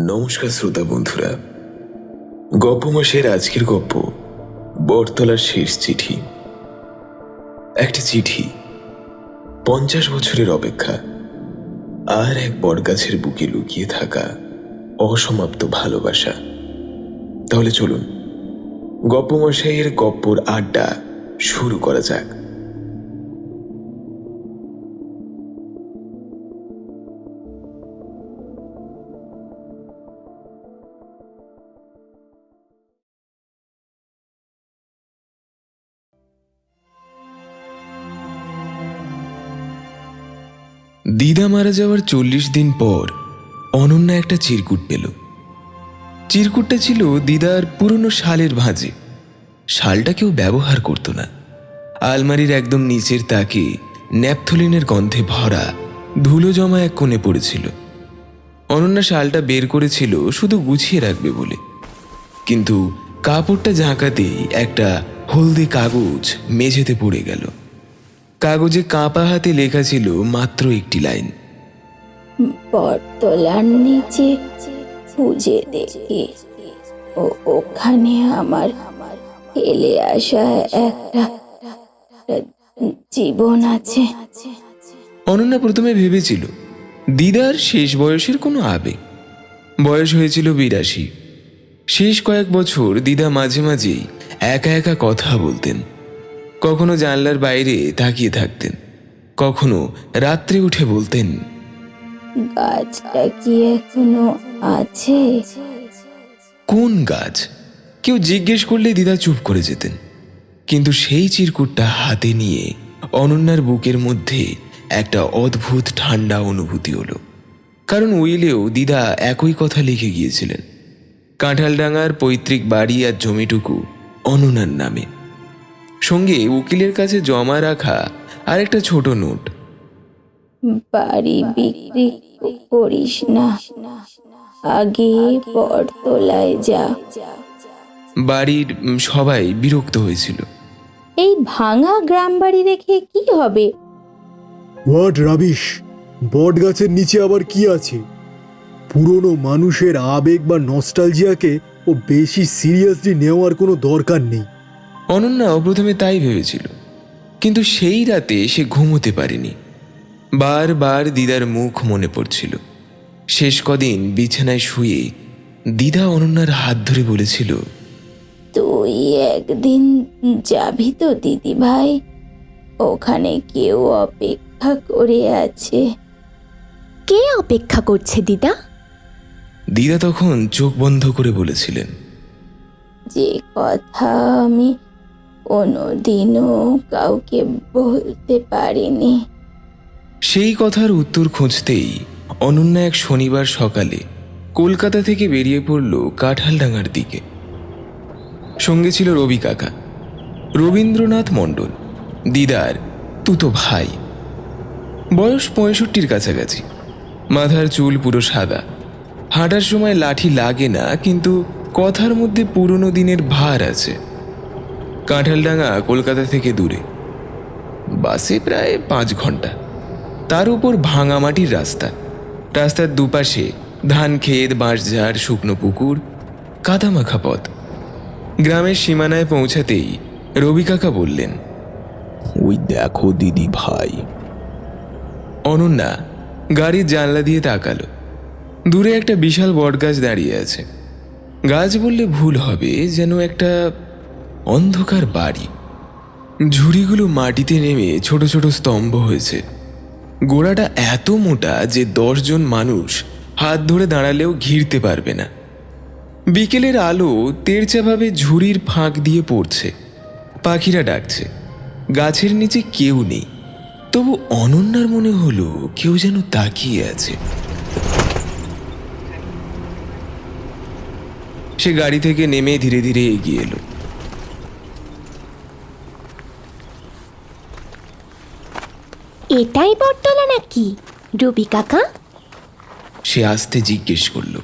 নমস্কার শ্রোতা বন্ধুরা, গপ্প মাসের আজকের গপ্প বটতলার শেষ চিঠি। একটি চিঠি, 50 বছরের অপেক্ষা, আর এক বটগাছের বুকে লুকিয়ে থাকা অসমাপ্ত ভালোবাসা। তাহলে চলুন গপ্প মশাইয়ের গপ্পর আড্ডা শুরু করা যাক। দিদা মারা যাওয়ার 40 দিন পর অনন্যা একটা চিরকুট পেল। চিরকুটটা ছিল দিদার পুরনো শালের ভাঁজে। শালটা কেউ ব্যবহার করত না। আলমারির একদম নিচের তাকে ন্যাপথলিনের গন্ধে ভরা ধুলো জমা এক কোণে পড়েছিল। অনন্যা শালটা বের করেছিল শুধু গুছিয়ে রাখবে বলে, কিন্তু কাপড়টা ঝাঁকাতেই একটা হলদে কাগজ মেঝেতে পড়ে গেল। কাগজে কাঁপা হাতে লেখা ছিল মাত্র একটি লাইন: বটতলার নিচে খুঁজে দেখি ওখানে আমার ফেলে আসা একটা জীবন আছে। অনন্যা প্রথমে ভেবেছিল দিদার শেষ বয়সের কোনো আবেগ। বয়স হয়েছিল 82। শেষ কয়েক বছর দিদা মাঝে মাঝেই একা একা কথা বলতেন। কখনো জানলার বাইরে তাকিয়ে থাকতেন, কখনো রাত্রে উঠে বলতেন, গাছটা কি এখনো আছে? কোন গাছ? কেউ জিজ্ঞেস করলে দিদা চুপ করে যেতেন। কিন্তু সেই চিরকুটটা হাতে নিয়ে অনন্যার বুকের মধ্যে একটা অদ্ভুত ঠান্ডা অনুভূতি হলো। কারণ উইলেও দিদা একই কথা লিখে গিয়েছিলেন, কাঁঠালডাঙ্গার পৈতৃক বাড়ি আর জমিটুকু অনন্যার নামে, সঙ্গে উকিলের কাছে জমা রাখা আর একটা ছোট নোট। বাড়ি বিক্রি করিস না, আগে বটতলায় যা। বাড়ির সবাই বিরক্ত হয়েছিল। এই ভাঙা গ্রাম বাড়ি রেখে কি হবে? What rubbish! বট গাছের নিচে আবার কি আছে? পুরনো মানুষের আবেগ বা নস্টালজিয়াকে ও বেশি সিরিয়াসলি নেওয়ার কোনো দরকার নেই। অনন্যাও প্রথমে তাই ভেবেছিল, কিন্তু সেই রাতে সে ঘুমোতে পারেনি। বারবার দিদার মুখ মনে পড়ছিল। শেষ কদিন বিছানায় শুয়ে দিদা অনন্যার হাত ধরে বলেছিল, তুই একদিন যাবি তো দিদি ভাই? ওখানে কেউ অপেক্ষা করে আছে। কে অপেক্ষা করছে দিদা? দিদা তখন চোখ বন্ধ করে বলেছিলেন, যে কথা আমি কোনোদিনও কাউকে বলতে পারিনি। সেই কথার উত্তর খুঁজতেই অনন্যা এক শনিবার সকালে কলকাতা থেকে বেরিয়ে পড়ল কাঁঠালডাঙ্গার দিকে। সঙ্গে ছিল রবি কাকা, রবীন্দ্রনাথ মণ্ডল, দিদার তুতো ভাই। বয়স 65-র কাছাকাছি। মাথার চুল পুরো সাদা। হাঁটার সময় লাঠি লাগে না, কিন্তু কথার মধ্যে পুরনো দিনের ভার আছে। কাঁঠালডাঙ্গা কলকাতা থেকে দূরে, বাসে প্রায় 5 ঘন্টা। তার উপর ভাঙা মাটির রাস্তা। রাস্তার দুপাশে ধান ক্ষেত, বাঁশঝাড়, শুকনো পুকুর, কাদামাখা পথ। গ্রামের সীমানায় পৌঁছাতেই রবি কাকা বললেন, ওই দেখো দিদি ভাই। অনন্যা গাড়ির জানলা দিয়ে তাকালো। দূরে একটা বিশাল বটগাছ দাঁড়িয়ে আছে। গাছ বললে ভুল হবে, যেন একটা অন্ধকার বাড়ি। ঝুড়িগুলো মাটিতে নেমে ছোট ছোট স্তম্ভ হয়েছে। গোড়াটা এত মোটা যে 10 জন মানুষ হাত ধরে দাঁড়ালেও ঘিরতে পারবে না। বিকেলের আলো তেড়চাভাবে ঝুড়ির ফাঁক দিয়ে পড়ছে। পাখিরা ডাকছে। গাছের নিচে কেউ নেই, তবু অনন্যার মনে হলো কেউ যেন তাকিয়ে আছে। সে গাড়ি থেকে নেমে ধীরে ধীরে এগিয়ে এলো। এটাই বটতলা নাকি রবি কাকা? সে আস্তে জিজ্ঞেস করল।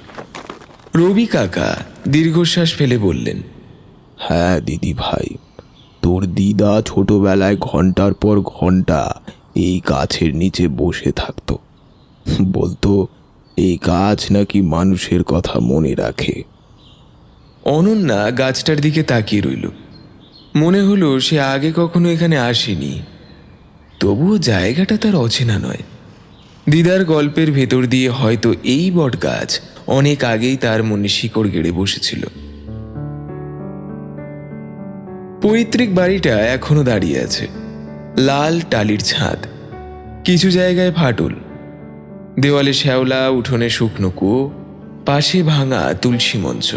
রবি কাকা দীর্ঘশ্বাস ফেলে বললেন, হ্যাঁ দিদি ভাই, তোর দিদা ছোটবেলায় ঘন্টার পর ঘন্টা এই গাছের নিচে বসে থাকতো। বলতো এই গাছ নাকি মানুষের কথা মনে রাখে। অনন্যা গাছটার দিকে তাকিয়ে রইল। মনে হলো সে আগে কখনো এখানে আসেনি, তবুও জায়গাটা তার অচেনা নয়। দিদার গল্পের ভেতর দিয়ে হয়তো এই বট গাছ অনেক আগেই তার মনে শিকড় গেড়ে বসেছিল। পৈতৃক বাড়িটা এখনো দাঁড়িয়ে আছে, লাল টালির ছাদ, কিছু জায়গায় ফাটল, দেওয়ালে শ্যাওলা, উঠোনে শুকনো কুয়ো, পাশে ভাঙা তুলসী মঞ্চ।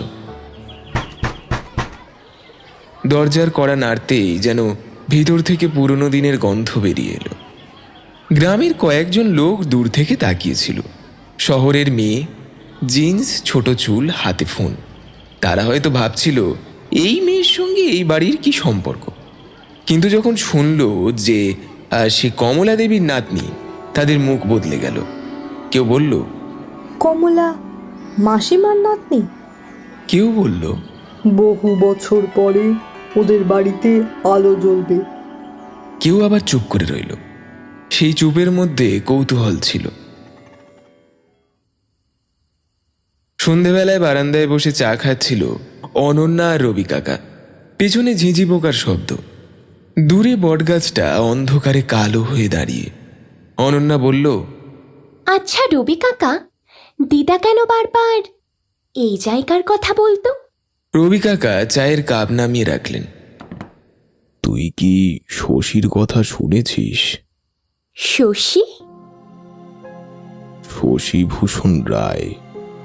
দরজার কড়া নাড়তেই যেন ভিতর থেকে পুরনো দিনের গন্ধ বেরিয়ে এলো। গ্রামের কয়েকজন লোক দূর থেকে তাকিয়েছিল। শহরের মেয়ে, জিন্স, ছোট চুল, হাতে ফোন। তারা হয়তো ভাবছিল এই মেয়ের সঙ্গে এই বাড়ির কি সম্পর্ক। কিন্তু যখন শুনল যে সে কমলা দেবীর নাতনি, তাদের মুখ বদলে গেল। কেউ বলল, কমলা মাসিমার নাতনি। কেউ বলল, বহু বছর পরে ওদের বাড়িতে আলো জ্বলবে। কেউ আবার চুপ করে রইল। সেই চুপের মধ্যে কৌতূহল ছিল। সন্ধেবেলায় বারান্দায় বসে চা খাচ্ছিল অনন্যা আর রবি কাকা। পেছনে ঝিঁঝি পোকার শব্দ। দূরে বটগাছটা অন্ধকারে কালো হয়ে দাঁড়িয়ে। অনন্যা বলল, আচ্ছা রবি কাকা, দিদা কেন বারবার এই জায়গার কথা বলতো? রবি কাকা চায়ের কাপ নামিয়ে রাখলেন। তুই কি শশীর কথা শুনেছিস? শশী? শশীভূষণ রায়।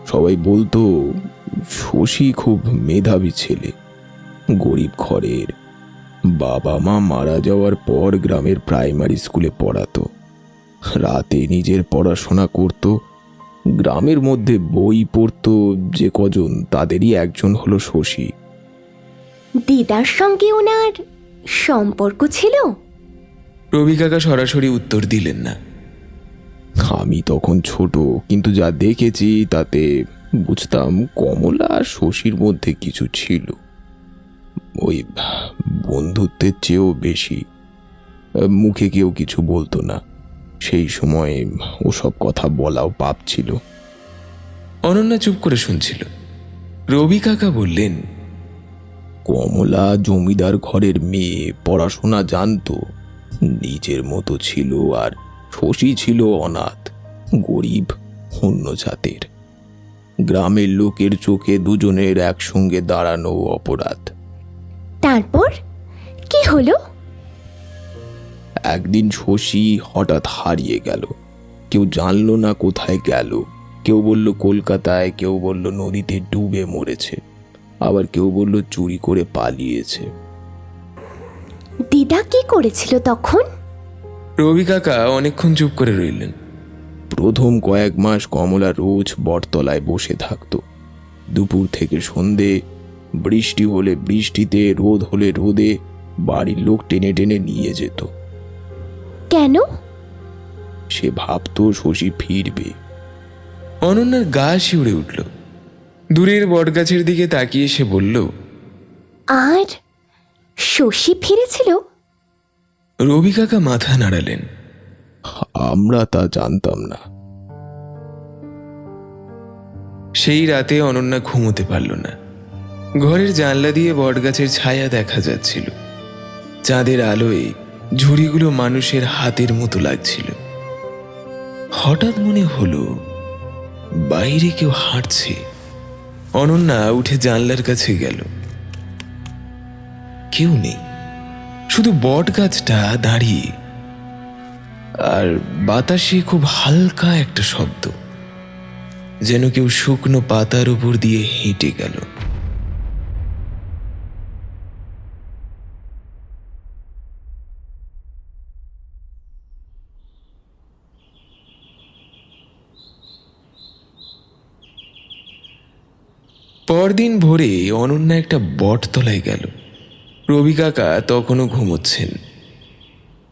সবাই বলতো শশী খুব মেধাবী ছেলে, গরিব ঘরের। বাবা মা মারা যাওয়ার পর গ্রামের প্রাইমারি স্কুলে পড়াতো, রাতে নিজের পড়াশোনা করত। গ্রামের মধ্যে বই পড়তো যে কজন, তাদেরই একজন হলো শশী। দিদার সঙ্গে ওনার সম্পর্ক ছিল? রবি কাকা সরাসরি উত্তর দিলেন না। আমি তখন ছোট, কিন্তু যা দেখেছি তাতে বুঝতাম কমলা আর শশীর মধ্যে কিছু ছিল, ওই বন্ধুত্বের চেয়েও বেশি। মুখে কেউ কিছু বলতো না, সেই সময় ওসব কথা বলাও পাপ ছিল। অনন্যা চুপ করে শুনছিল। রবি কাকা বললেন, কমলা জমিদার ঘরের মেয়ে, পড়াশোনা জানতো, নিজের মতো ছিল। আর শশী ছিল অনাথ, গরিব, অন্য জাতের। গ্রামের লোকের চোখে দুজনের একসঙ্গে দাঁড়ানো অপরাধ। তারপর কি হলো? একদিন শশী হঠাৎ হারিয়ে গেল। কেউ জানলো না কোথায় গেল। কেউ বলল কলকাতায়, কেউ বলল নদীতে ডুবে মরেছে, আবার কেউ বলল চুরি করে পালিয়েছে। দিদা কি করেছিল তখন? রবি কাকা অনেকক্ষণ চুপ করে রইলেন। প্রথম কয়েক মাস কমলা রোজ বটতলায় বসে থাকত। দুপুর থেকে সন্ধে, বৃষ্টি হলে বৃষ্টিতে, রোদ হলে রোদে বাড়ির লোক টেনে টেনে নিয়ে যেত। কেন? সে ভাবতো শশী ফিরবে। অনন্যার গা শিউরে উঠল। দূরের বটগাছের দিকে তাকিয়ে সে বলল, আর শশী ফিরেছিল? রবি কাকা মাথা নাড়ালেন। আমরা তা জানতাম না। সেই রাতে অনন্যা ঘুমোতে পারল না। ঘরের জানলা দিয়ে বটগাছের ছায়া দেখা যাচ্ছিল। চাঁদের আলোয় ঝুড়িগুলো মানুষের হাতের মতো লাগছিল। হঠাৎ মনে হলো বাইরে কেউ হাঁটছে। অনন্যা উঠে জানলার কাছে গেল। কেউ নেই, শুধু বট গাছটা দাঁড়িয়ে, আর বাতাসে খুব হালকা একটা শব্দ, যেন কেউ শুকনো পাতার উপর দিয়ে হেঁটে গেল। পরদিন ভোরে অনন্যা একটা বটতলায় গেল। রবি কাকা তখনও ঘুমোচ্ছেন।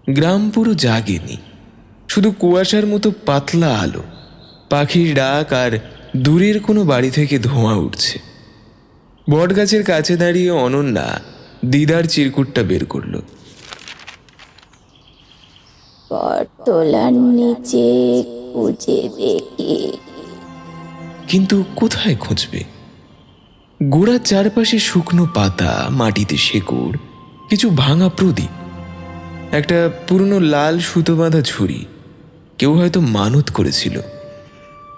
গ্রাম পুরো জাগেনি, শুধু কুয়াশার মতো পাতলা আলো, পাখির ডাক আর দূরের কোনো বাড়ি থেকে ধোঁয়া উঠছে। বটগাছের কাছে দাঁড়িয়ে অনন্যা দিদার চিরকুটটা বের করল। বটতলার নিচে খুঁজে দেখি কিন্তু কোথায় খুঁজবে? গোড়ার চারপাশে শুকনো পাতা, মাটিতে শেকড়, কিছু ভাঙা প্রদীপ, একটা পুরনো লাল সুতো বাঁধা ঝুড়ি। কেউ হয়তো মানত করেছিল।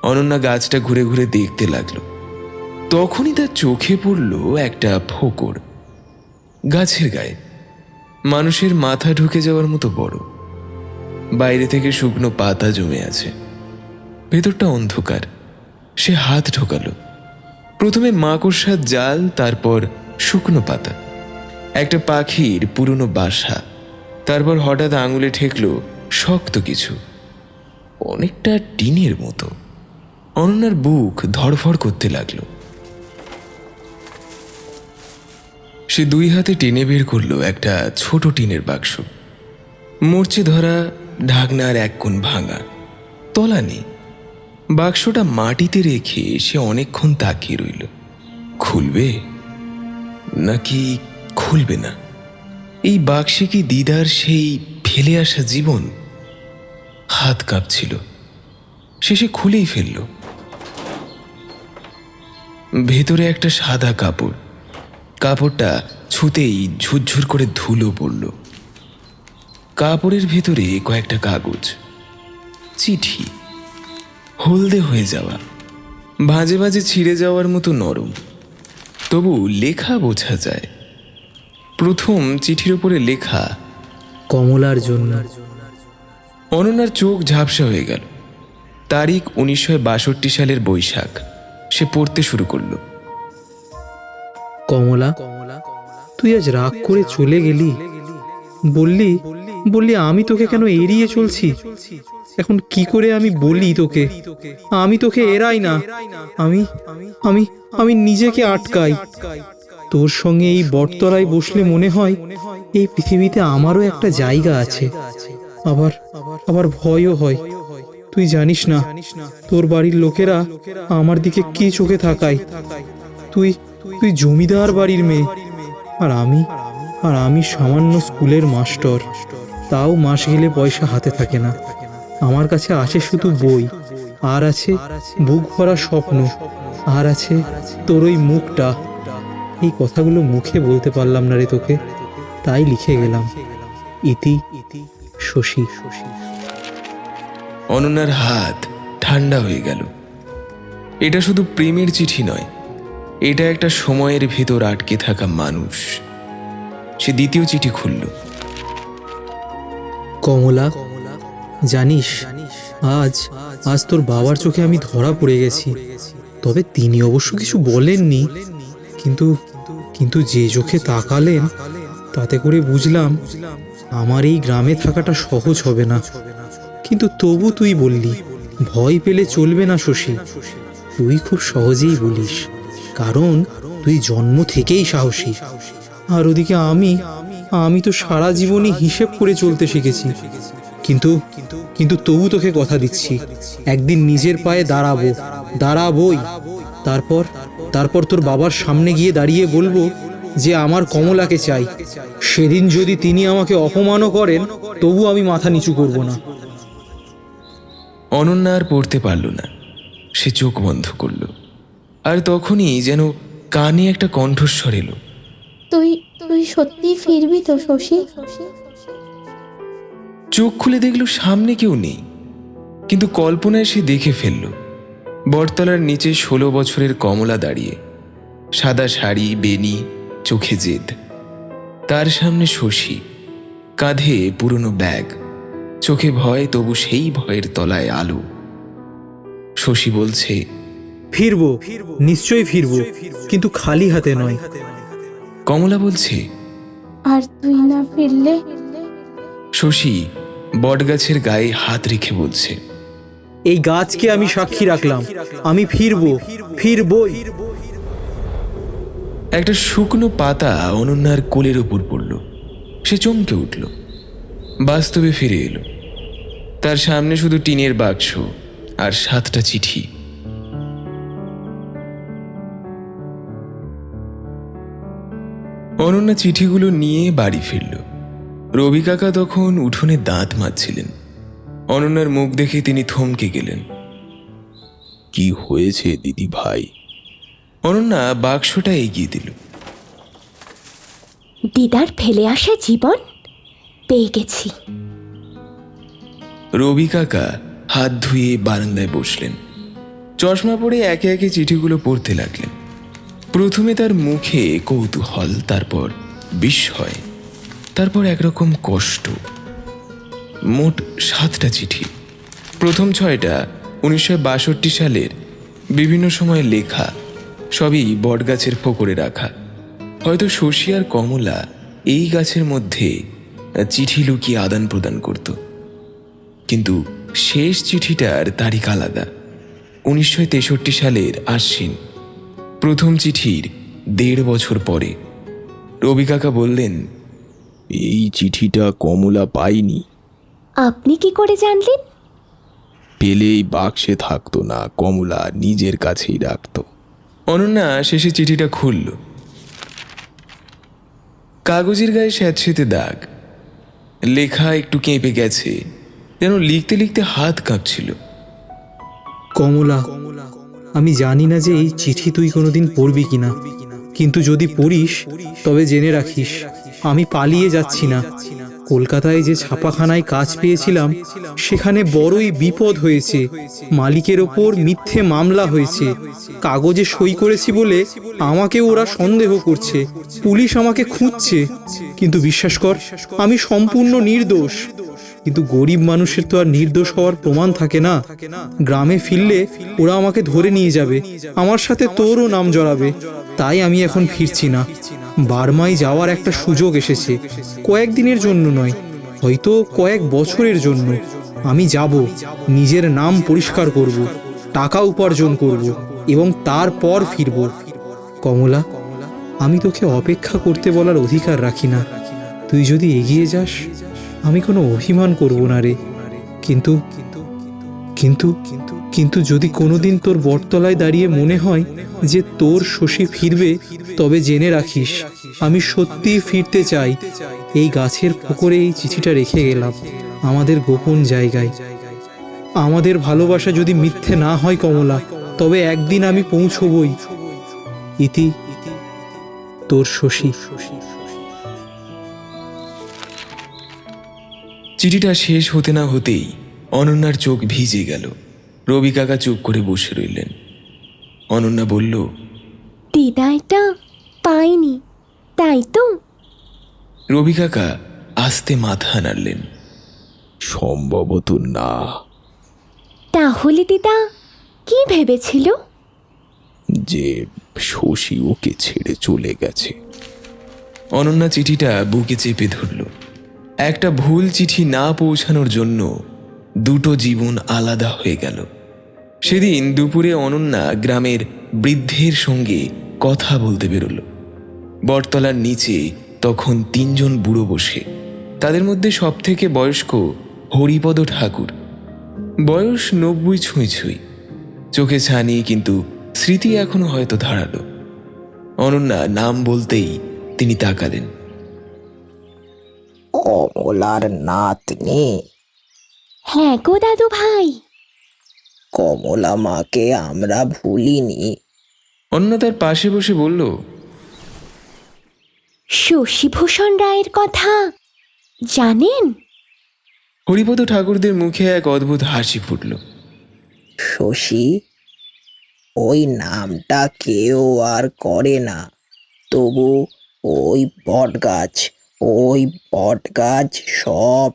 অনন্যা গাছটা ঘুরে ঘুরে দেখতে লাগলো। তখনই তার চোখে পড়ল একটা ফোকর, গাছের গায়ে, মানুষের মাথা ঢুকে যাওয়ার মতো বড়। বাইরে থেকে শুকনো পাতা জমে আছে, ভেতরটা অন্ধকার। সে হাত ঢোকালো। প্রথমে মাকড়সার জাল, তারপর শুকনো পাতা, একটা পাখির পুরনো বাসা, তারপর হঠাৎ আঙুলে ঠেকল শক্ত কিছু, অনেকটা টিনের মতো। অনন্যার বুক ধড়ফড় করতে লাগলো। সে দুই হাতে টেনে বের করলো একটা ছোট টিনের বাক্স। মরচে ধরা, ঢাকনার এক কোণ ভাঙা, তলা নেই। বাক্সটা মাটিতে রেখে সে অনেকক্ষণ তাকিয়ে রইল। খুলবে নাকি খুলবে না? এই বাক্সে কি দিদার সেই ফেলে আসা জীবন? হাত কাঁপছিল। শেষে খুলেই ফেলল। ভেতরে একটা সাদা কাপড়। কাপড়টা ছুঁতেই ঝুরঝুর করে ধুলো পড়ল। কাপড়ের ভেতরে কয়েকটা কাগজ, চিঠি, হলদে হয়ে যাওয়া, ভাঁজে ভাঁজে ছিঁড়ে যাওয়ার মতো নরম, তবু লেখা বোঝা যায়। প্রথম চিঠির ওপরে লেখা, কমলার জন্য। অনন্যার চোখ ঝাপসা হয়ে গেল। তারিখ 1962 সালের বৈশাখ। সে পড়তে শুরু করল। কমলা, তুই আজ রাগ করে চলে গেলি। বললি বললি আমি তোকে কেন এড়িয়ে চলছি। এখন কি করে আমি বলি তোকে? আমি তোকে এড়াই না, আমি আমি আমি নিজেকে আটকাই। তোর সঙ্গে এই বটতলায় বসলে মনে হয় এই পৃথিবীতে আমারও একটা জায়গা আছে। আবার আবার ভয়ও হয়। তুই জানিস না তোর বাড়ির লোকেরা আমার দিকে কি চোখে তাকায়। তুই তুই জমিদার বাড়ির মেয়ে, আর আমি সামান্য স্কুলের মাস্টার। তাও মাস গেলে পয়সা হাতে থাকে না। আমার কাছে আছে শুধু বই, আর আছে বুক ভরা স্বপ্ন, আর আছে তোর ওই মুখটা। এই কথাগুলো মুখে বলতে পারলাম না রে তোকে, তাই লিখে গেলাম। ইতি, শশী। অনন্যার হাত ঠান্ডা হয়ে গেল। এটা শুধু প্রেমের চিঠি নয়, এটা একটা সময়ের ভেতর আটকে থাকা মানুষ। সে দ্বিতীয় চিঠি খুলল। কমলা, জানিস আজ আজ তোর বাবার চোখে আমি ধরা পড়ে গেছি। তবে তিনি অবশ্য কিছু বলেননি, কিন্তু কিন্তু যে চোখে তাকালেন তাতে করে বুঝলাম আমার এই গ্রামে থাকাটা সহজ হবে না। কিন্তু তবু তুই বললি, ভয় পেলে চলবে না শশী। তুই খুব সহজেই বলিস, কারণ তুই জন্ম থেকেই সাহসী। আর ওদিকে আমি তো সারা জীবনই হিসেব করে চলতে শিখেছি। কিন্তু কিন্তু তবু তোকে কথা দিচ্ছি, একদিন নিজের পায়ে দাঁড়াবোই। তারপর তোর বাবার সামনে গিয়ে দাঁড়িয়ে বলবো যে আমার কমলাকে চাই। সেদিন যদি তিনি আমাকে অপমানও করেন, তবু আমি মাথা নিচু করব না। অনন্যা আর পড়তে পারল না। সে চোখ বন্ধ করল। আর তখনই যেন কানে একটা কণ্ঠস্বর এলো, তুই তুই সত্যি ফিরবি তো শশী? চোখ খুলে দেখল সামনে কেউ নেই, কিন্তু কল্পনায় সে দেখে ফেলল বটতলার নিচে 16 বছরের কমলা দাঁড়িয়ে, সাদা শাড়ি, বেনি, চোখে জেদ। তার সামনে শশী, কাঁধে পুরনো ব্যাগ, চোখে ভয়, তবু সেই ভয়ের তলায় আলো। শশী বলছে, ফিরবো, নিশ্চয়ই ফিরবো, কিন্তু খালি হাতে নয়। কমলা বলছে, আর তুই না ফিরলে? শশী বটগাছের গায়ে হাত রেখে বলছে, এই গাছকে আমি সাক্ষী রাখলাম, আমি ফিরবই। একটা শুকনো পাতা অনন্যার কোলের উপর পড়ল। সে চমকে উঠল, বাস্তবে ফিরে এলো। তার সামনে শুধু টিনের বাক্স আর 7টা চিঠি। অনন্যা চিঠিগুলো নিয়ে বাড়ি ফিরল। রবি কাকা তখন উঠোনে দাঁত মাজছিলেন। অনন্যার মুখ দেখে তিনি থমকে গেলেন। কি হয়েছে দিদি ভাই? অনন্যা বাক্সটা এগিয়ে দিল। দিদার ফেলে আসা জীবন পেয়ে গেছি। রবি কাকা হাত ধুয়ে বারান্দায় বসলেন। চশমা পরে একে একে চিঠিগুলো পড়তে লাগলেন। প্রথমে তার মুখে কৌতূহল, তারপর বিস্ময়, তারপর একরকম কষ্ট। মোট 7টা চিঠি। প্রথম 6টা 1962 সালের বিভিন্ন সময় লেখা, সবই বটগাছের ফোকরে রাখা। হয়তো শশী আর কমলা এই গাছের মধ্যে চিঠি লুকিয়ে আদান প্রদান করত। কিন্তু শেষ চিঠিটার তারিখ আলাদা, 1963 সালের আশ্বিন। প্রথম চিঠির 1.5 বছর পরে। রবি কাকা বললেন, এই চিঠিটা কমলা পায়নি। আপনি কি করে জানলেন? পেলেই বাক্সে থাকতো না, কমলা নিজের কাছেই রাখতো। অনন্যা শেষে চিঠিটা খুলল। কাগজের গায়ে স্যাঁতসেঁতে দাগ, লেখা একটু কেঁপে গেছে, যেন লিখতে লিখতে হাত কাঁপছিল। কমলা, আমি জানি না যে এই চিঠি তুই কোনোদিন পড়বি কিনা, কিন্তু যদি পড়িস তবে জেনে রাখিস আমি পালিয়ে যাচ্ছি না। কলকাতায় যে ছাপাখানায় কাজ পেয়েছিলাম সেখানে বড়ই বিপদ হয়েছে। মালিকের ওপর মিথ্যে মামলা হয়েছে। কাগজে সই করেছি বলে আমাকে ওরা সন্দেহ করছে। পুলিশ আমাকে খুঁজছে, কিন্তু বিশ্বাস কর আমি সম্পূর্ণ নির্দোষ। কিন্তু গরিব মানুষের তো আর নির্দোষ হওয়ার প্রমাণ থাকে না। গ্রামে ফিরলে ওরা আমাকে ধরে নিয়ে যাবে, আমার সাথে তোরও নাম জড়াবে। তাই আমি এখন ফিরছি না। বার্মায় যাওয়ার একটা সুযোগ এসেছে, কয়েকদিনের জন্য নয়, হয়তো কয়েক বছরের জন্য। আমি যাব, নিজের নাম পরিষ্কার করব, টাকা উপার্জন করব এবং তারপর ফিরব। কমলা, আমি তোকে অপেক্ষা করতে বলার অধিকার রাখি না। তুই যদি এগিয়ে যাস আমি কোনো অভিমান করব না রে। কিন্তু কিন্তু কিন্তু যদি কোনোদিন তোর বটতলায় দাঁড়িয়ে মনে হয় যে তোর শশী ফিরবে, তবে জেনে রাখিস আমি সত্যিই ফিরতে চাই। এই গাছের পুকুরে এই চিঠিটা রেখে গেলাম, আমাদের গোপন জায়গায়। আমাদের ভালোবাসা যদি মিথ্যে না হয় কমলা, তবে একদিন আমি পৌঁছবই। ইতি, তোর শশী। চিঠিটা শেষ হতে না হতেই অনন্যার চোখ ভিজে গেল। রবি কাকা চুপ করে বসে রইলেন। অনন্যা বলল, দিদা এটা পায়নি, তাই তো? রবি কাকা আস্তে মাথা নাড়লেন। সম্ভবত না। তাহলে দিদা কি ভেবেছিল? যে শশী ওকে ছেড়ে চলে গেছে। অনন্যা চিঠিটা বুকে চেপে ধরল। একটা ভুল চিঠি না পৌঁছানোর জন্য 2টো জীবন আলাদা হয়ে গেল। সেদিন দুপুরে অনন্যা গ্রামের বৃদ্ধের সঙ্গে কথা বলতে বেরোল। বটতলার নিচে তখন 3 জন বুড়ো বসে। তাদের মধ্যে সবথেকে বয়স্ক হরিপদ ঠাকুর। বয়স 90 ছুঁই ছুঁই, চোখে ছানি, কিন্তু স্মৃতি এখনো হয়তো ধারালো। অনন্যা নাম বলতেই তিনি তাকালেন। কমলার নাতনি? হ্যাঁ গো দাদু ভাই। কমলা মাকে আমরা ভুলিনি। অন্য তার পাশে বসে বলল, শশীভূষণ রায়ের কথা জানেন? হরিপদ ঠাকুরদের মুখে এক অদ্ভুত হাসি ফুটল। শশী? ওই নামটা কেউ আর করে না, তবু ওই বটগাছ সব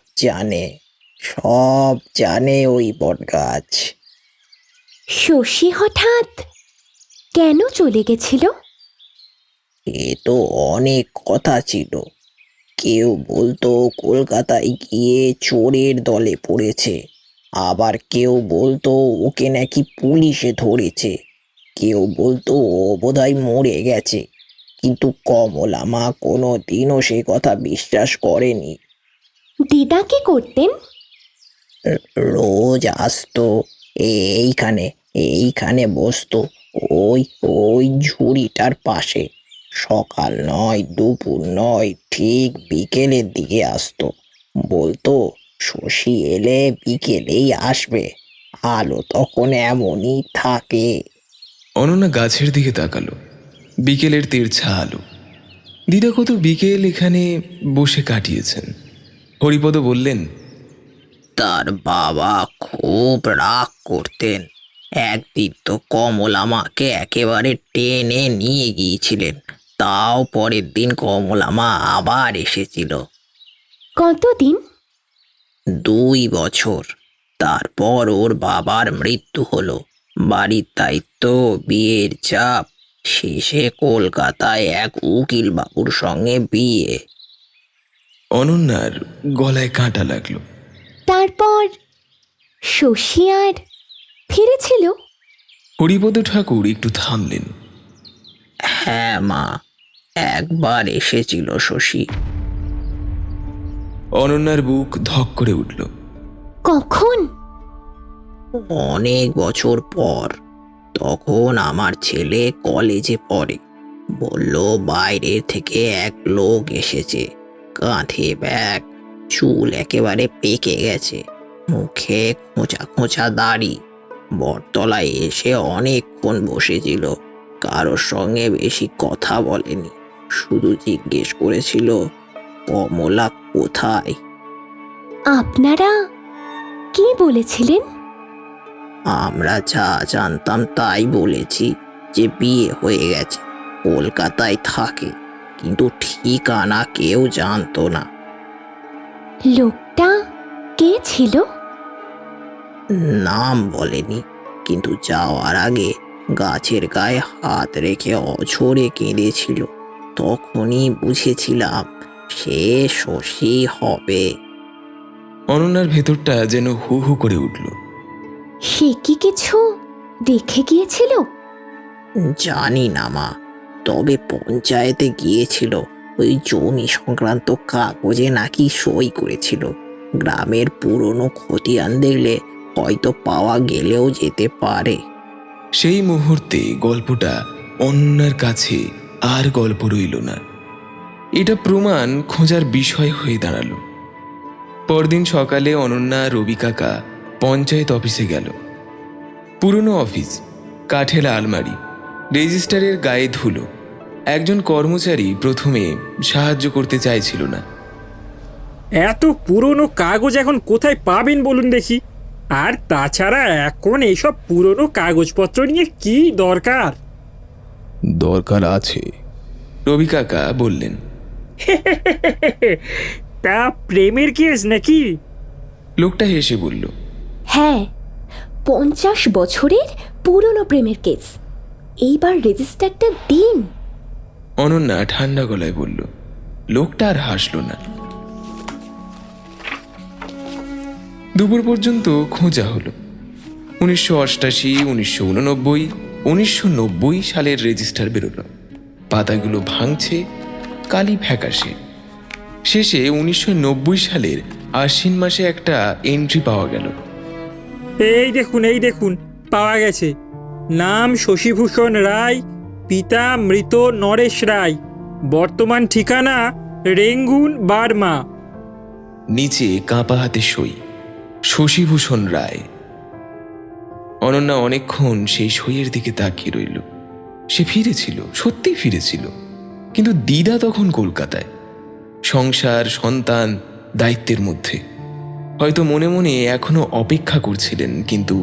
জানে ওই বটগাছ। শশী হঠাৎ কেন চলে গেছিল? এ তো অনেক কথা ছিল। কেউ বলতো কলকাতায় গিয়ে চোরের দলে পড়েছে, আবার কেউ বলতো ওকে নাকি পুলিশে ধরেছে, কেউ বলতো ও বোধহয় মরে গেছে। কিন্তু কমলা মা কোনো দিনও সে কথা বিশ্বাস করেনি। দিদা কি করতেন? রোজ আসতো, এইখানে বসতো, ওই ঝুড়িটার পাশে। সকাল নয়, দুপুর নয়, ঠিক বিকেলের দিকে আসতো। বলতো শশী এলে বিকেলেই আসবে, আলো তখন এমনই থাকে। অনন্যা গাছের দিকে তাকালো। বিকেলের তেরছা আলো। দিদা কত বিকেল এখানে বসে কাটিয়েছেন। হরিপদ বললেন, তার বাবা খুব রাগ করতেন। একদিন তো কমলা মাকে একেবারে টেনে নিয়ে গিয়েছিলেন, তাও পরের দিন কমলা মা আবার এসেছিল। কতদিন? 2 বছর। তারপর ওর বাবার মৃত্যু হলো। বাড়ির দায়িত্ব, বিয়ের চাপ, শেষে কলকাতায় এক উকিল বাবুর সঙ্গে বিয়ে। অনন্যার গলায় কাঁটা লাগলো। তারপর শশী আর ফিরেছিল? হরিপদ ঠাকুর একটু থামলেন। হ্যাঁ মা, একবার এসেছিল শশী। অনন্যার বুক ধক করে উঠল। কখন? অনেক বছর পর। তখন আমার ছেলে কলেজে পড়ে। বলল বাইরে থেকে এক লোক এসেছে, কাঁধে ব্যাগ, চুল একেবারে পেকে গেছে, মুখে খোঁচা খোঁচা দাড়ি। বটতলায় এসে অনেকক্ষণ বসেছিল, কারোর সঙ্গে বেশি কথা বলেনি, শুধু জিজ্ঞেস করেছিল কমলা কোথায়। আপনারা কি বলেছিলেন? আমরা যা জানতাম তাই বলেছি, যে বিয়ে হয়ে গেছে, কলকাতায় থাকে, কিন্তু ঠিকানা কেউ জানতো না। লোকটা কে ছিল? নাম বলেনি, কিন্তু যাওয়ার আগে গাছের গায়ে হাত রেখে অঝরে কেঁদেছিল। তখনই বুঝেছিলাম সে শশী হবে। অনন্যার ভেতরটা যেন হু হু করে উঠল। সে কি কিছু দেখে গিয়েছিল? জানি না মা, তবে পঞ্চায়েতে গিয়েছিল। ওই জমি সংক্রান্ত কাগজে নাকি সই করেছিল। গ্রামের পুরনো খতিয়ান দেখলে হয়তো পাওয়া গেলেও যেতে পারে। সেই মুহূর্তে গল্পটা অনন্যার কাছে আর গল্প রইল না, এটা প্রমাণ খোঁজার বিষয় হয়ে দাঁড়ালো। পরদিন সকালে অনন্যা রবি কাকা পঞ্চায়েত অফিসে গেল। পুরনো অফিস, কাঠের আলমারি, রেজিস্টারের গায়ে ধুলো। একজন কর্মচারী প্রথমে সাহায্য করতে চাইছিল না। এত পুরনো কাগজ এখন কোথায় পাবেন বলুন দেখি? আর তাছাড়া এখন এইসব পুরনো কাগজপত্র নিয়ে কি দরকার? দরকার আছে। রবি কাকা বললেন। তা প্রেমের কেস নাকি? লোকটা হেসে বলল, হ্যাঁ, 50 বছরের পুরনো প্রেমের কেস। এইবার রেজিস্টারটা দিন। অনন্যা ঠান্ডা গলায় বলল। লোকটা আর হাসল না। দুপুর পর্যন্ত খোঁজা হলো। 1988, 1989, 1990 সালের রেজিস্টার বেরোলো। পাতাগুলো ভাঙছে, কালি ফ্যাকাশে। শেষে 1990 সালের আশ্বিন মাসে একটা এন্ট্রি পাওয়া গেল। এই দেখুন পাওয়া গেছে। নাম শশীভূষণ রায়, পিতা মৃত নরেশ রায়, বর্তমান ঠিকানা রেঙ্গুন, বার্মা। নিচে কাঁপা হাতে সই, শশীভূষণ রায়। অনন্যা অনেকক্ষণ সেই সইয়ের দিকে তাকিয়ে রইল। সে ফিরেছিল, সত্যিই ফিরেছিল, কিন্তু দিদা তখন কলকাতায়, সংসার, সন্তান, দায়িত্বের মধ্যে। হয়তো মনে মনে এখনো অপেক্ষা করছিলেন, কিন্তু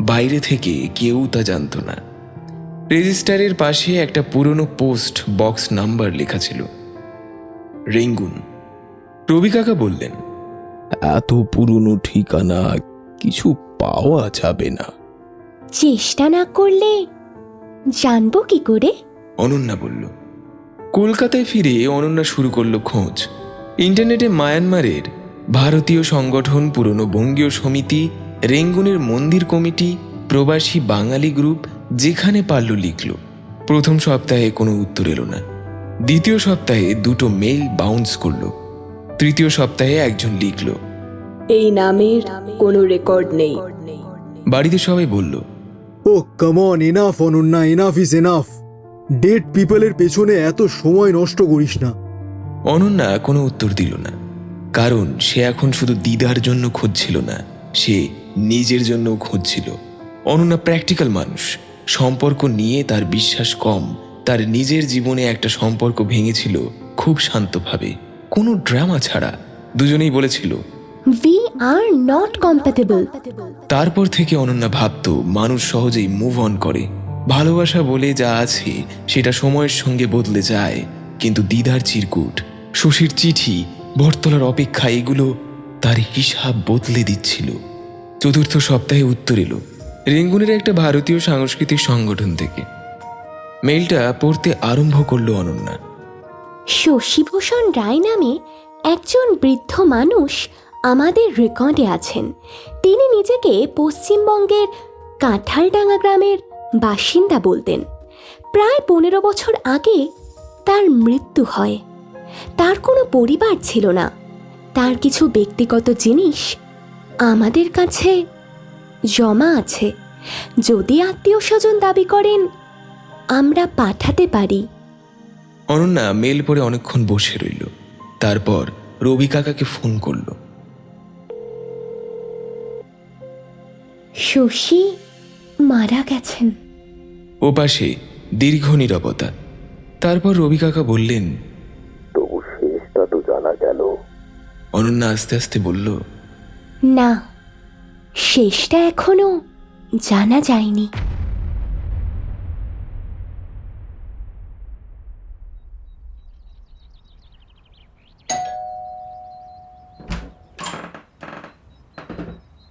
বাইরে থেকে কেউ তা জানত না। রেজিস্টারের পাশে একটা পুরনো পোস্ট বক্স নাম্বার লেখা ছিল, রেঙ্গুন। রবি কাকা বললেন, এত পুরনো ঠিকানা কিছু পাওয়া যাবে না। চেষ্টা না করলে জানবো কি করে? অনন্যা বলল। কলকাতায় ফিরে অনন্যা শুরু করলো খোঁজ। ইন্টারনেটে মায়ানমারের ভারতীয় সংগঠন, পুরনো বঙ্গীয় সমিতি, রেঙ্গুনের মন্দির কমিটি, প্রবাসী বাঙালি গ্রুপ, যেখানে পারল লিখল। প্রথম সপ্তাহে কোনো উত্তর এলো না। দ্বিতীয় সপ্তাহে 2টো মেইল বাউন্স করল। তৃতীয় সপ্তাহে একজন লিখল, এই নামের কোনো রেকর্ড নেই। বাড়িতে সবাই বলল, oh come on, enough Ananya, enough is enough. Dead পিপলের পেছনে এত সময় নষ্ট করিস না। অনন্যা কোনো উত্তর দিল না, কারণ সে এখন শুধু দিদার জন্য খুঁজছিল না, সে নিজের জন্যও খুঁজছিল। অনন্যা প্র্যাকটিক্যাল মানুষ, সম্পর্ক নিয়ে তার বিশ্বাস কম। তার নিজের জীবনে একটা সম্পর্ক ভেঙেছিল খুব শান্তভাবে, কোনো ড্রামা ছাড়া। দুজনেই বলেছিল উই আর নট কম্প্যাটেবল। তারপর থেকে অনন্যা ভাবত মানুষ সহজেই মুভ অন করে। ভালোবাসা বলে যা আছে সেটা সময়ের সঙ্গে বদলে যায়, কিন্তু দিদার চিরকুট, শশীর চিঠি, বটতলার অপেক্ষা, এগুলো তার হিসাব বদলে দিচ্ছিল। চতুর্থ সপ্তাহে উত্তর এলো রেঙ্গুনের একটা ভারতীয় সাংস্কৃতিক সংগঠন থেকে। মেইলটা পড়তে আরম্ভ করলো অনন্যা। শশীভূষণ রায় নামে একজন বৃদ্ধ মানুষ আমাদের রেকর্ডে আছেন। তিনি নিজেকে পশ্চিমবঙ্গের কাঁঠালডাঙ্গা গ্রামের বাসিন্দা বলতেন। প্রায় 15 বছর আগে তার মৃত্যু হয়। তার কোনো পরিবার ছিল না। তার কিছু ব্যক্তিগত জিনিস আমাদের কাছে জমা আছে। যদি আত্মীয় স্বজন দাবি করেন আমরা পাঠাতে পারি। অনন্যা মেল পড়ে অনেকক্ষণ বসে রইল। তারপর রবি কাকাকে ফোন করলো। শশী মারা গেছেন। ওপাশে দীর্ঘ নীরবতা। তারপর রবি কাকা বললেন, তবু শেষটা তো জানা গেল। অনন্যা আস্তে আস্তে বলল, না, শেষটা এখনো জানা যায়নি।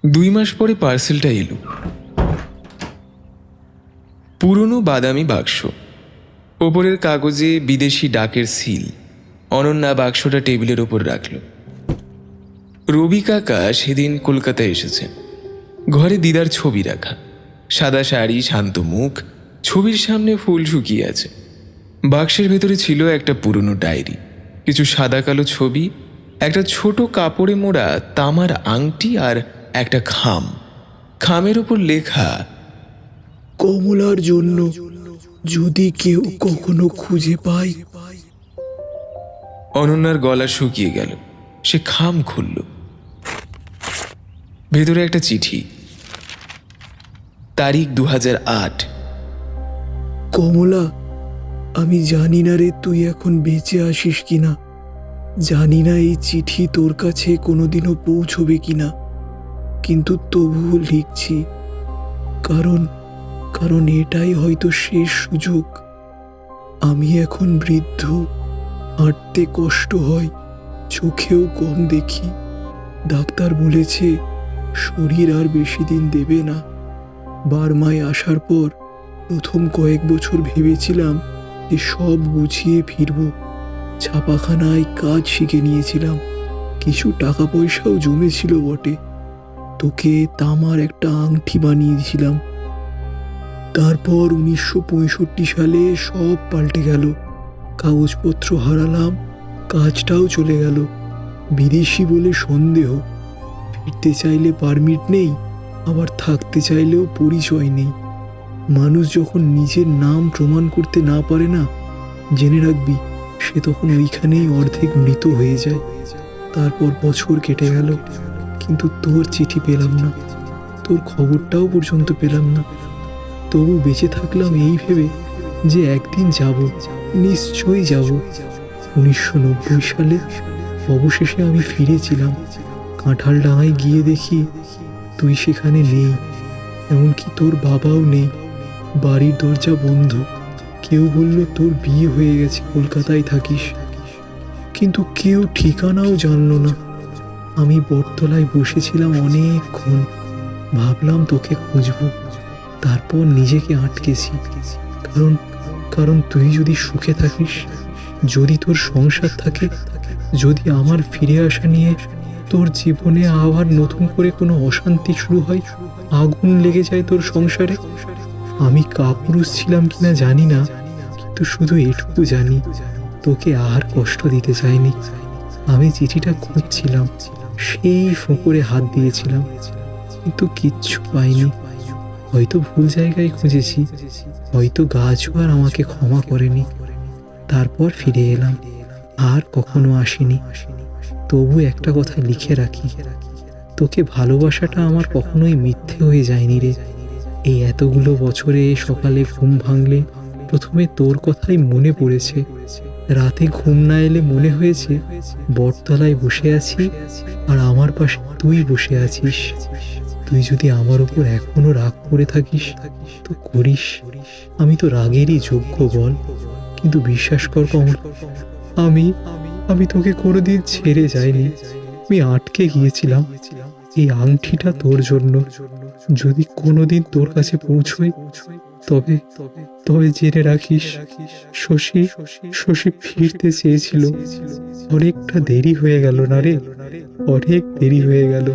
দুই মাস পরে পার্সেলটা এলো। পুরনো বাদামি বাক্স, ওপরের কাগজে বিদেশি ডাকের সিল। অনন্যা বাক্সটা টেবিলের ওপর রাখল। রবি কাকা সেদিন কলকাতায় এসেছেন। ঘরে দিদার ছবি রাখা, সাদা শাড়ি, শান্ত মুখ, ছবির সামনে ফুল শুকিয়ে আছে। বাক্সের ভেতরে ছিল একটা পুরনো ডায়েরি, কিছু সাদা কালো ছবি, একটা ছোট কাপড়ে মোড়া তামার আংটি আর একটা খাম। খামের ওপর লেখা, কমলার জন্য যদি কেউ কখনো খুঁজে পায়। অনন্যার গলা শুকিয়ে গেল। সে খাম খুলল। ভেতরে একটা চিঠি, তারিখ 2008। কমলা, আমি জানি না রে তুই এখন বেঁচে আসিস কিনা, জানি না এই চিঠি তোর কাছে কোনোদিনও পৌঁছবে কিনা, কিন্তু তবুও লিখছি, কারণ কারণ এটাই হয়তো শেষ সুযোগ। আমি এখন বৃদ্ধ, হাঁটতে কষ্ট হয়, চোখেও কম দেখি। ডাক্তার বলেছে শরীর আর বেশি দিন দেবে না। বার্মায় আসার পর প্রথম কয়েক বছর ভেবেছিলাম যে সব গুছিয়ে ফিরব। ছাপাখানায় কাজ শিখে নিয়েছিলাম, কিছু টাকা পয়সাও জমেছিল বটে। তোকে তামার একটা আংটি বানিয়েছিলাম। তারপর 1965 সালে সব পাল্টে গেল। কাগজপত্র হারালাম, কাজটাও চলে গেল। বিদেশি বলে সন্দেহ, ফিরতে চাইলে পারমিট নেই, আবার থাকতে চাইলেও পরিচয় নেই। মানুষ যখন নিজের নাম প্রমাণ করতে না পারে না, জেনে রাখবি সে তখন ওইখানেই অর্ধেক মৃত হয়ে যায়। তারপর বছর কেটে গেল, কিন্তু তোর চিঠি পেলাম না, তোর খবরটাও পর্যন্ত পেলাম না। তবু বেঁচে থাকলাম এই ভেবে যে একদিন যাব, নিশ্চয়ই যাব। 1990 সালে অবশেষে আমি ফিরেছিলাম। কাঁঠালডাঙায় গিয়ে দেখি তুই সেখানে নেই, এমনকি তোর বাবাও নেই। বাড়ির দরজা বন্ধ। কেউ বলল তোর বিয়ে হয়ে গেছে, কলকাতায় থাকিস, কিন্তু কেউ ঠিকানাও জানল না। আমি বটতলায় বসেছিলাম অনেকক্ষণ, ভাবলাম তোকে খুঁজব। তারপর নিজেকে আটকেছি, কারণ কারণ তুই যদি সুখে থাকিস, যদি তোর সংসার থাকে, যদি আমার ফিরে আসা নিয়ে তোর জীবনে আবার নতুন করে কোনো অশান্তি শুরু হয়, আগুন লেগে যায় তোর সংসারে। আমি কাপুরুষ ছিলাম কিনা জানি না, কিন্তু শুধু এটুকু জানি তোকে আর কষ্ট দিতে চাইনি। আমি চিঠিটা খুঁজছিলাম, সেই ফোঁকরে হাত দিয়েছিলাম, কিন্তু কিচ্ছু পাইনি। হয়তো ভুল জায়গায় খুঁজেছি, হয়তো গাছও আর আমাকে ক্ষমা করেনি। তারপর ফিরে এলাম, আর কখনো আসিনি। তবু একটা কথা লিখে রাখি, তোকে ভালোবাসাটা আমার কখনোই মিথ্যে হয়ে যায়নি রে। এই এতগুলো বছরে সকালে ঘুম ভাঙলে প্রথমে তোর কথাই মনে পড়েছে। রাতে ঘুম না এলে মনে হয়েছে বটতলায় বসে আছি আর আমার পাশে তুই বসে আছিস। তুই যদি আমার উপর এখনো রাগ করে থাকিস তো করিস, আমি তো রাগেরই যোগ্য বল। কিন্তু বিশ্বাস কর কমল, আমি তোকে কোনোদিন ছেড়ে যাইনি। আমি আটকে গিয়েছিলাম এই আংটিটা তোর জন্য। যদি কোনোদিন তোর কাছে পৌঁছই তবে তবে জেনে রাখিস শশী ফিরতে চেয়েছিল। অনেকটা দেরি হয়ে গেল না রে, অনেক দেরি হয়ে গেল।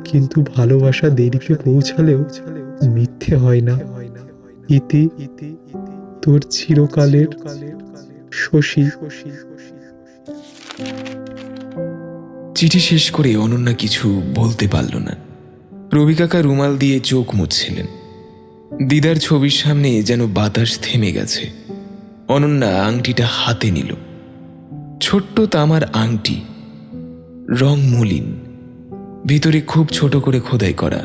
কিন্তু ভালোবাসা দেরিতে পৌঁছালেও মিথ্যে হয় না। ইতি তোর চিরকালের শশী। চিঠি শেষ করে অনন্যা কিছু বলতে পারল না। রবি কাকা রুমাল দিয়ে চোখ মুছছিলেন। দিদার ছবির সামনে যেন বাতাস থেমে গেছে। অনন্যা আংটিটা হাতে নিল। ছোট্ট তামার আংটি, রং মলিন, ভিতরে খুব ছোট করে খোদাই করা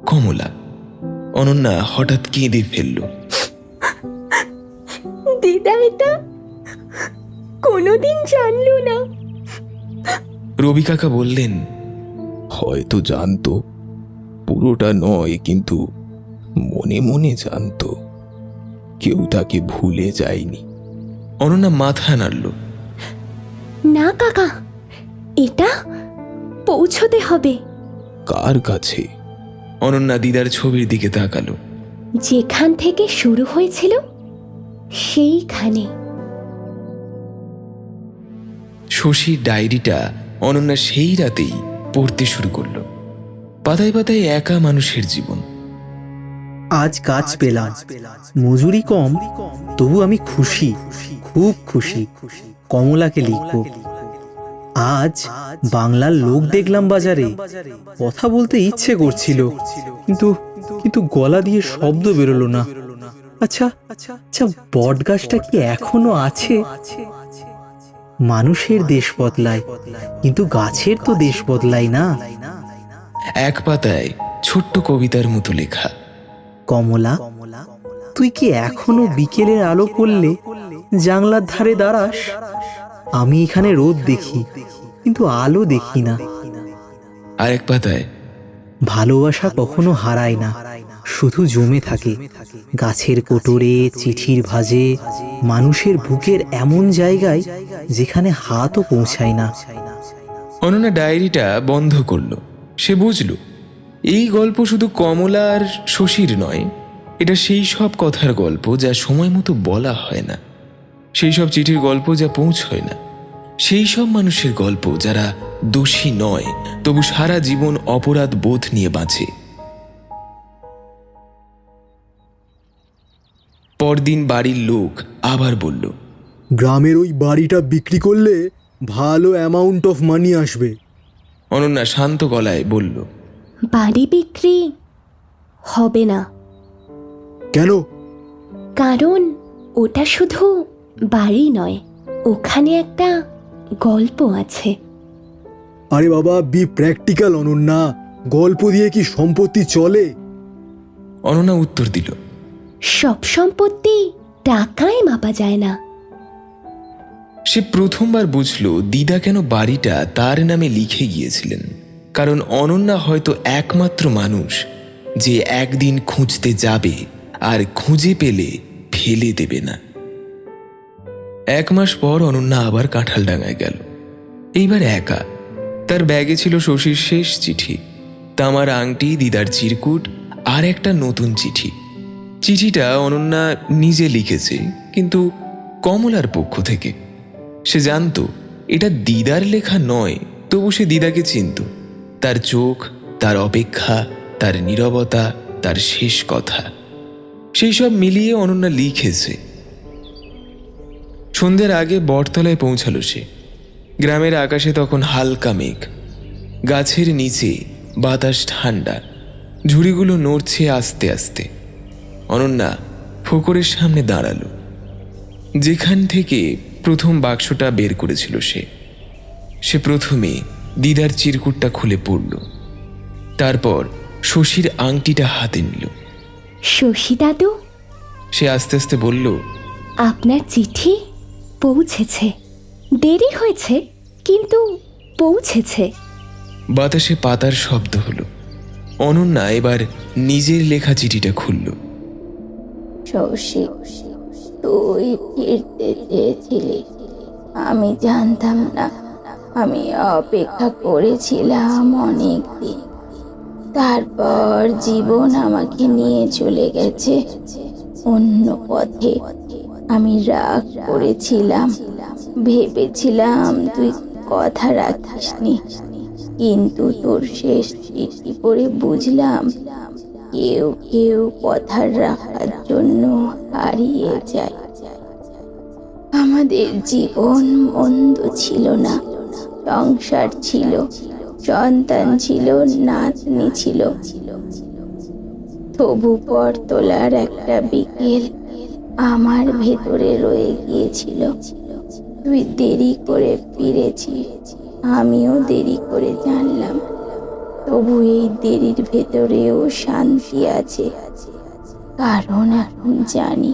কমলা। অনন্যা হঠাৎ কেঁদে ফেলল। দিদা এটা কোনোদিন জানলো না। রবি কাকা বললেন, হয়তো জানতো, পুরোটা নয়, কিন্তু মনে মনে জানতো। কেউ তাকে ভুলে যায়নি। অনন্যা মাথা নাড়ল। না কাকা, এটা পৌঁছতে হবে। কার কাছে? অনন্যা দিদার ছবির দিকে তাকালো। যেখান থেকে শুরু হয়েছিল সেইখানে। শশীর ডায়েরিটা অনন্যা সেই রাতেই পড়তে শুরু করল। পাতায় পাতায় একা মানুষের জীবন। আজ কাজ পেলাম, মজুরি কম, তবু আমি খুশি, খুব খুশি। কমলাকে লিখব। আজ বাংলার লোক দেখলাম বাজারে, কথা বলতে ইচ্ছে করছিল, কিন্তু গলা দিয়ে শব্দ বেরোলো না। আচ্ছা, বট গাছটা কি এখনো আছে? মানুষের দেশ বদলায়, কিন্তু গাছের তো দেশ বদলায় না। এক পাতায় ছোট্ট কবিতার মতো লেখা। কমলা, তুই কি এখনো বিকেলের আলো পড়লে জানলার ধারে দাঁড়াস? আমি এখানে রোদ দেখি, কিন্তু আলো দেখি না। আরেক পাতায়, ভালোবাসা কখনো হারায় না, শুধু জমে থাকে গাছের কোটরে, চিঠির ভাঁজে, মানুষের বুকের এমন জায়গায় যেখানে হাতও পৌঁছায় না। অনন্যা ডায়েরিটা বন্ধ করল। সে বুঝল এই গল্প শুধু কমলা আর শশীর নয়, এটা সেই সব কথার গল্প যা সময় মতো বলা হয় না, সেই সব চিঠির গল্প যা পৌঁছয় না, সেই সব মানুষের গল্প যারা দোষী নয় তবু সারা জীবন অপরাধ বোধ নিয়ে বাঁচে। পরদিন বাড়ির লোক আবার বলল, গ্রামের ওই বাড়িটা বিক্রি করলে ভালো অ্যামাউন্ট অফ মানি আসবে। অনন্যা শান্ত গলায় বলল, বাড়ি বিক্রি হবে না। কেন? কারণ ওটা শুধু বাড়ি নয়, ওখানে একটা গল্প আছে। আরে বাবা, বি প্র্যাকটিক্যাল অনন্যা, গল্প দিয়ে কি সম্পত্তি চলে? অনন্যা উত্তর দিল, সব সম্পত্তি টাকায় মাপা যায় না। সে প্রথমবার বুঝল দিদা কেন বাড়িটা তার নামে লিখে গিয়েছিলেন। কারণ অনন্যা হয়তো একমাত্র মানুষ যে একদিন খুঁজতে যাবে আর খুঁজে পেলে ফেলে দেবে না। 1 মাস পর অনন্যা আবার কাঁঠালডাঙ্গায় গেল। এইবার একা। তার ব্যাগে ছিল শশীর শেষ চিঠি, তামার আংটি, দিদার চিরকুট আর একটা নতুন চিঠি। চিঠিটা অনন্যা নিজে লিখেছে, কিন্তু কমলার পক্ষ থেকে। সে জানত এটা দিদার লেখা নয়, তবু সে দিদাকে চিনত। তার চোখ, তার অপেক্ষা, তার নীরবতা, তার শেষ কথা, সেই সব মিলিয়ে অনন্যা লিখেছে। সন্ধ্যের আগে বটতলায় পৌঁছালো সে। গ্রামের আকাশে তখন হালকা মেঘ, গাছের নিচে বাতাস ঠান্ডা, ঝুড়িগুলো নড়ছে আস্তে আস্তে। অনন্যা ফোকরের সামনে দাঁড়ালো, যেখান থেকে প্রথম বাক্সটা বের করেছিল সে প্রথমে দিদার চিরকুটটা খুলে পড়ল। তারপর শশীর আংটিটা হাতে নিল। শশী দাদু, সে আস্তে আস্তে বলল, আপনার চিঠি পৌঁছেছে। দেরি হয়েছে, কিন্তু পৌঁছেছে। বাতাসে পাতার শব্দ হলো। অনন্যা এবার নিজের লেখা চিঠিটা খুলল। শশী, তুই ফিরতে চেয়েছিলি, আমি জানতাম না। আমি অপেক্ষা করেছিলাম অনেক দিন, তারপর জীবন আমাকে নিয়ে চলে গেছে অন্য পথে। আমি রাগ করেছিলাম, ভেবেছিলাম তুই কথা রাখিসনি, কিন্তু তোর শেষ চিঠি পড়ে বুঝলাম কেউ কেউ কথা রাখার জন্য হারিয়ে যায়। আমাদের জীবন মন্দ ছিল না, সংসার ছিল, সন্তান ছিল, নাতনি ছিল। তবু পরতলার একটা বিকেল আমার ভেতরে রয়ে গিয়েছিল। তুই দেরি করে ফিরেছিস, আমিও দেরি করে জানলাম। তবু এই দেরির ভেতরেও শান্তি আছে, কারণ এখন জানি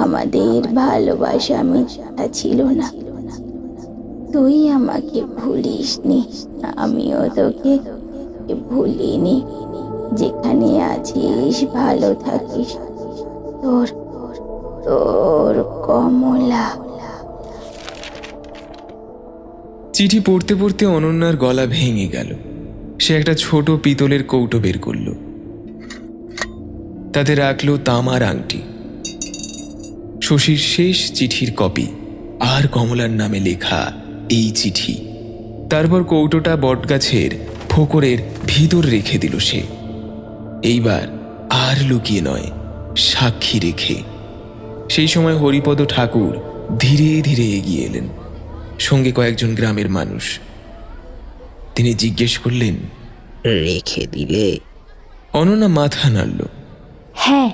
আমাদের ভালোবাসা মিথ্যা ছিল না। তুই আমাকে ভুলিসনি, আমিও তোকে ভুলিনি। যেখানে আছিস ভালো থাকিস। তোর তোর কমলা। চিঠি পড়তে পড়তে অনন্যার গলা ভেঙে গেল। সে একটা ছোট পিতলের কৌটো বের করল। তাতে রাখলো তামার আংটি, শশীর শেষ চিঠির কপি আর কমলার নামে লেখা এই চিঠি। তারপর কৌটোটা বটগাছের ফোকরের ভিতর রেখে দিল সে। এইবার আর লুকিয়ে নয়, সাক্ষী রেখে। সেই সময় হরিপদ ঠাকুর ধীরে ধীরে এগিয়ে এলেন, সঙ্গে কয়েকজন গ্রামের মানুষ। তিনি জিজ্ঞেস করলেন, রেখে দিলে? অনন্যা মাথা নাড়ল। হ্যাঁ।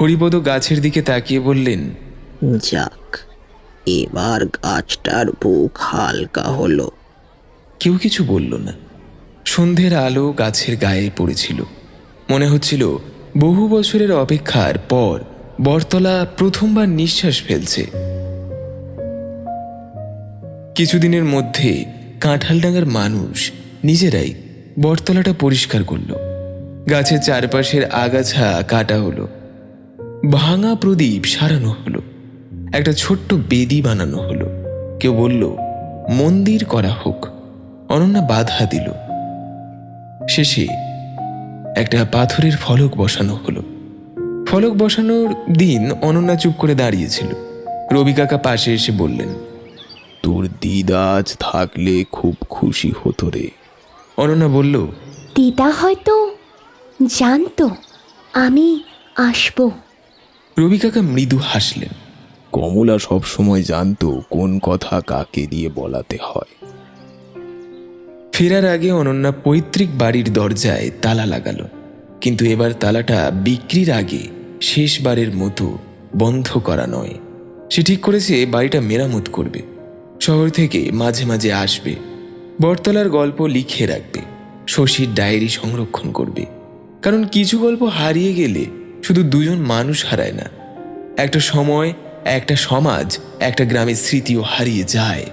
হরিপদ গাছের দিকে তাকিয়ে বললেন, যাক, এবার গাছটার বুক হালকা হলো। কেউ কিছু বলল না। সন্ধ্যের আলো গাছের গায়ে পড়েছিল। মনে হচ্ছিল বহু বছরের অপেক্ষার পর বটতলা প্রথমবার নিঃশ্বাস ফেলছে। কিছুদিনের মধ্যে কাঁঠালডাঙ্গার মানুষ নিজেরাই বটতলাটা পরিষ্কার করল। গাছের চারপাশের আগাছা কাটা হলো, ভাঙা প্রদীপ সারানো হলো, একটা ছোট্ট বেদি বানানো হলো। কেউ বলল মন্দির করা হোক। অনন্যা বাধা দিল। শেষে একটা পাথরের ফলক বসানো হলো। ফলক বসানোর দিন অনন্যা চুপ করে দাঁড়িয়েছিল। রবি কাকা পাশে এসে বললেন, তোর দিদা আজ থাকলে খুব খুশি হতো রে। অনন্যা বলল, দিদা হয়তো জানতো আমি আসবো। রবি কাকা মৃদু হাসলেন। কমলা সব সময় জানতো কোন কথা কাকে দিয়ে বলাতে হয়। ফেরার আগে অনন্যা পৈতৃক বাড়ির দরজায় তালা লাগালো, কিন্তু এবার তালাটা বিক্রির আগে শেষবারের মতো বন্ধ করা নয়। সে ঠিক করেছে বাড়িটা মেরামত করবে, শহর থেকে মাঝে মাঝে আসবে, বটতলার গল্প লিখে রাখবে, শশীর ডায়েরি সংরক্ষণ করবে। কারণ কিছু গল্প হারিয়ে গেলে শুধু দুজন মানুষ হারায় না, একটা সময়, একটা সমাজ, একটা গ্রামের স্মৃতিও হারিয়ে যায়।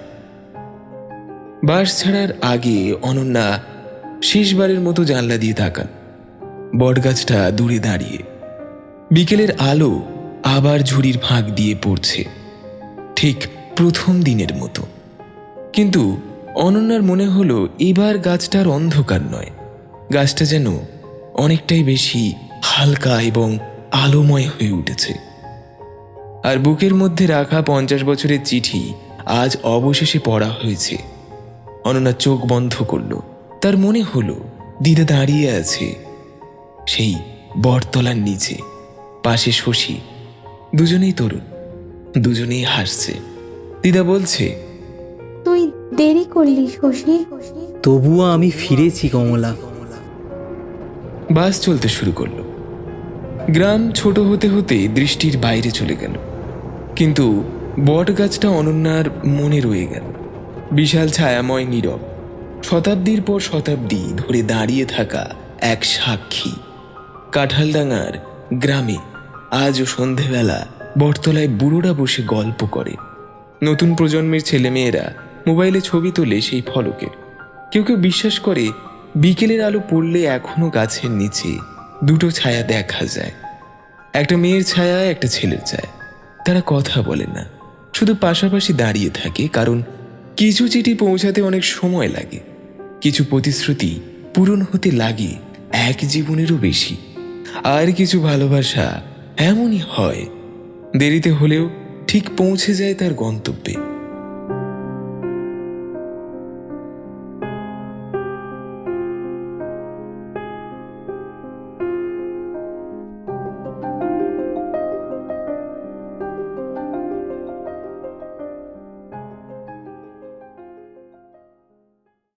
বাস ছাড়ার আগে অনন্যা শেষবারের মতো জানলা দিয়ে তাকান। বটগাছটা দূরে দাঁড়িয়ে, বিকেলের আলো আবার ঝুড়ির ফাঁক দিয়ে পড়ছে, ঠিক প্রথম দিনের মতো। কিন্তু অনন্যার মনে হলো এবার গাছটার অন্ধকার নয়, গাছটা যেন অনেকটাই বেশি হালকা এবং আলোময় হয়ে উঠেছে। আর বুকের মধ্যে রাখা 50 বছরের চিঠি আজ অবশেষে পড়া হয়েছে। অনন্যা চোখ বন্ধ করল। তার মনে হলো দিদা দাঁড়িয়ে আছে সেই বটতলার নিচে, পাশে শশী। দুজনেই তরুণ, দুজনেই হাসছে। দিদা বলছে, তুই দেরি করলি শশী। তবুও আমি ফিরেছি কমলা। বাস চলতে শুরু করলো। গ্রাম ছোট হতে হতে দৃষ্টির বাইরে চলে গেল, কিন্তু বট গাছটা অনন্যার মনে রয়ে গেল। বিশাল ছায়াময় নীরব, শতাব্দীর পর শতাব্দী ধরে দাঁড়িয়ে থাকা এক সাক্ষী। কাঁঠালডাঙ্গার গ্রামে আজও সন্ধেবেলা বটতলায় বুড়োরা বসে গল্প করে। নতুন প্রজন্মের ছেলেমেয়েরা মোবাইলে ছবি তোলে সেই ফলকের। কেউ কেউ বিশ্বাস করে বিকেলের আলো পড়লে এখনো গাছের নিচে দুটো ছায়া দেখা যায়, একটা মেয়ের ছায়া, একটা ছেলের ছায়া। তারা কথা বলে না, শুধু পাশাপাশি দাঁড়িয়ে থাকে, কারণ কিছু চিঠি পৌঁছাতে অনেক সময় লাগে, কিছু প্রতিশ্রুতি পূরণ হতে লাগে এক জীবনেরও বেশি, আর কিছু ভালোবাসা এমনই হয় দেরিতে হলেও ঠিক পৌঁছে যায় তার গন্তব্যে।